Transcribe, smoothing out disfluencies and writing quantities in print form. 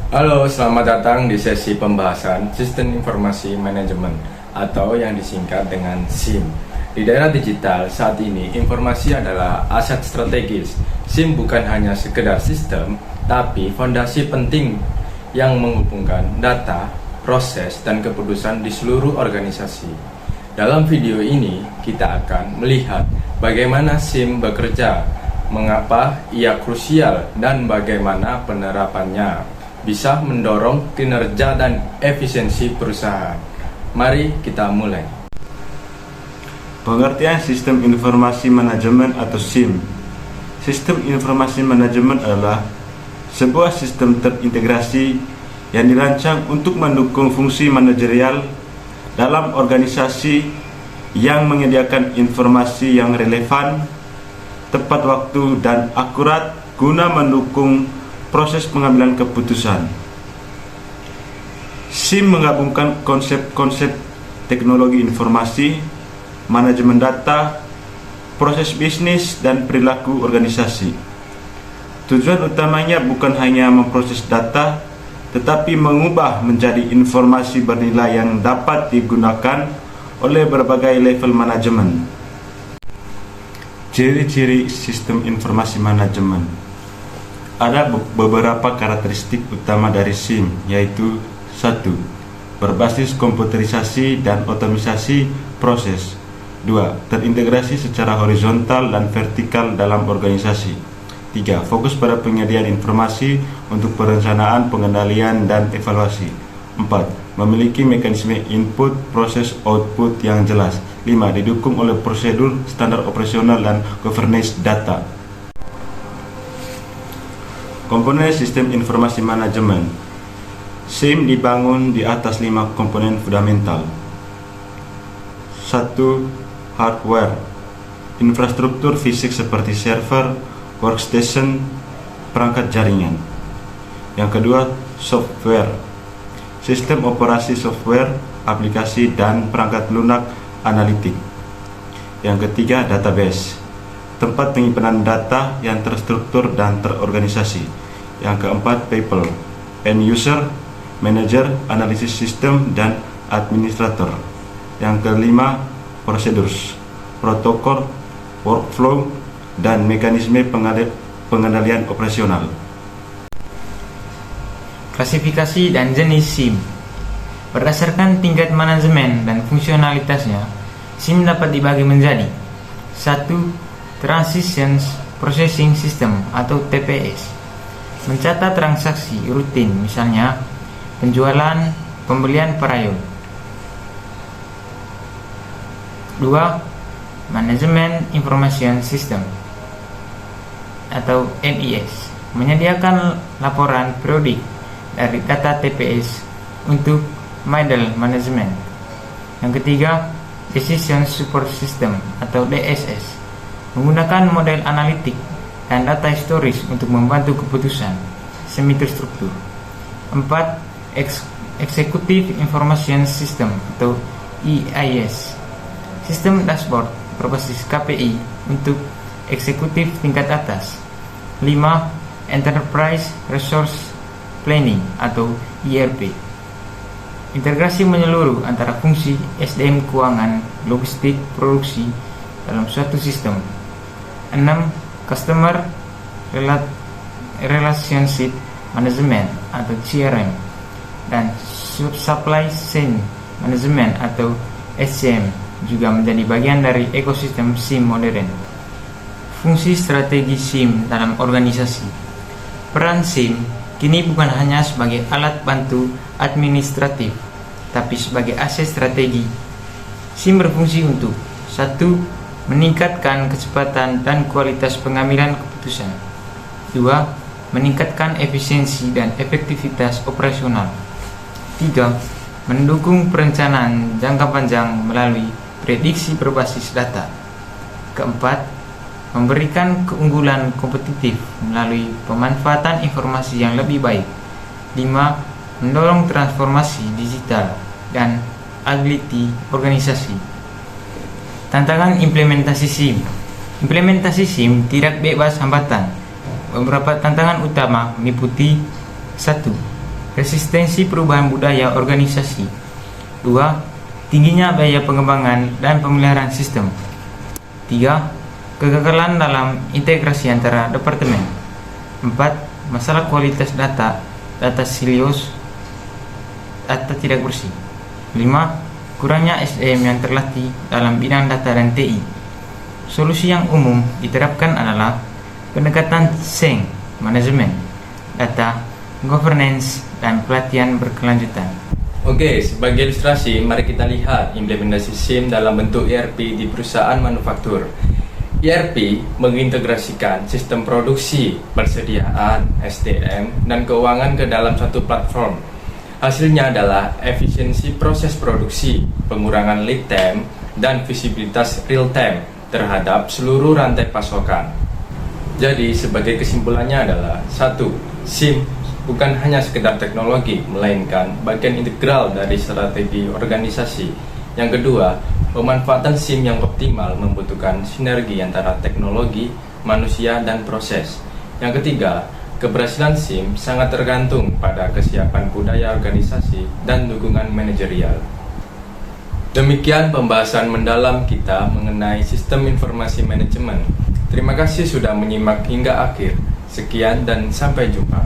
Halo, selamat datang di sesi pembahasan Sistem Informasi Manajemen atau yang disingkat dengan SIM. Di daerah digital saat ini, informasi adalah aset strategis. SIM bukan hanya sekedar sistem, tapi fondasi penting yang menghubungkan data, proses, dan keputusan di seluruh organisasi. Dalam video ini, kita akan melihat bagaimana SIM bekerja, mengapa ia krusial, dan bagaimana penerapannya bisa mendorong kinerja dan efisiensi perusahaan. Mari kita mulai. Pengertian Sistem Informasi Manajemen atau SIM. Sistem Informasi Manajemen adalah sebuah sistem terintegrasi yang dirancang untuk mendukung fungsi manajerial dalam organisasi yang menyediakan informasi yang relevan, tepat waktu, dan akurat guna mendukung proses pengambilan keputusan. SIM menggabungkan konsep-konsep teknologi informasi, manajemen data, proses bisnis, dan perilaku organisasi. Tujuan utamanya bukan hanya memproses data, tetapi mengubah menjadi informasi bernilai yang dapat digunakan oleh berbagai level manajemen. Ciri-ciri sistem informasi manajemen. Ada beberapa karakteristik utama dari SIM, yaitu 1. Berbasis komputerisasi dan otomatisasi proses. 2. Terintegrasi secara horizontal dan vertikal dalam organisasi. 3. Fokus pada penyediaan informasi untuk perencanaan, pengendalian, dan evaluasi. 4. Memiliki mekanisme input, proses, output yang jelas. 5. Didukung oleh prosedur, standar operasional, dan governance data. Komponen Sistem Informasi Manajemen. SIM dibangun di atas 5 komponen fundamental. 1. Hardware. Infrastruktur fisik seperti server, workstation, perangkat jaringan. Yang kedua, software. Sistem operasi software, aplikasi, dan perangkat lunak analitik. Yang ketiga, database. Tempat penyimpanan data yang terstruktur dan terorganisasi. Yang keempat, people. End user, manager, analisis sistem, dan administrator. Yang kelima, procedures, protokol, workflow, dan mekanisme pengendalian operasional. Klasifikasi dan jenis SIM. Berdasarkan tingkat manajemen dan fungsionalitasnya, SIM dapat dibagi menjadi 1. Transitions Processing System atau TPS, mencatat transaksi rutin, misalnya penjualan, pembelian period. 2. Management Information System atau MES, menyediakan laporan periodik dari data TPS untuk middle management. Yang ketiga, Decision Support System atau DSS, menggunakan model analitik dan data historis untuk membantu keputusan semi terstruktur. 4. Executive Information System atau EIS, sistem dashboard berbasis KPI untuk eksekutif tingkat atas. 5. Enterprise Resource Planning atau ERP, integrasi menyeluruh antara fungsi SDM keuangan, logistik, produksi dalam suatu sistem. 6. Customer Relationship Management atau CRM, dan Supply Chain Management atau SCM juga menjadi bagian dari ekosistem SIM modern. Fungsi strategi SIM dalam organisasi. Peran SIM kini bukan hanya sebagai alat bantu administratif, tapi sebagai aset strategi. SIM berfungsi untuk 1. Meningkatkan kecepatan dan kualitas pengambilan keputusan. 2. Meningkatkan efisiensi dan efektivitas operasional. 3. Mendukung perencanaan jangka panjang melalui prediksi berbasis data. 4. Memberikan keunggulan kompetitif melalui pemanfaatan informasi yang lebih baik. 5. Mendorong transformasi digital dan agility organisasi. Tantangan implementasi SIM. Implementasi SIM tidak bebas hambatan. Beberapa tantangan utama meliputi 1. resistensi perubahan budaya organisasi. 2. Tingginya biaya pengembangan dan pemeliharaan sistem. 3. Kegagalan dalam integrasi antara departemen. 4. Masalah kualitas data silos, data tidak bersih. 5. Kurangnya SDM yang terlatih dalam bidang data dan TI. Solusi yang umum diterapkan adalah pendekatan SENG, manajemen, data, governance, dan pelatihan berkelanjutan. Oke, sebagai ilustrasi, mari kita lihat implementasi SIM dalam bentuk ERP di perusahaan manufaktur. ERP mengintegrasikan sistem produksi, persediaan, SDM, dan keuangan ke dalam satu platform. Hasilnya adalah efisiensi proses produksi, pengurangan lead time, dan visibilitas real time terhadap seluruh rantai pasokan. Jadi, sebagai kesimpulannya adalah 1. SIM bukan hanya sekedar teknologi, melainkan bagian integral dari strategi organisasi. Yang kedua, pemanfaatan SIM yang optimal membutuhkan sinergi antara teknologi, manusia, dan proses. Yang ketiga, keberhasilan SIM sangat tergantung pada kesiapan budaya organisasi dan dukungan manajerial. Demikian pembahasan mendalam kita mengenai sistem informasi manajemen. Terima kasih sudah menyimak hingga akhir. Sekian dan sampai jumpa.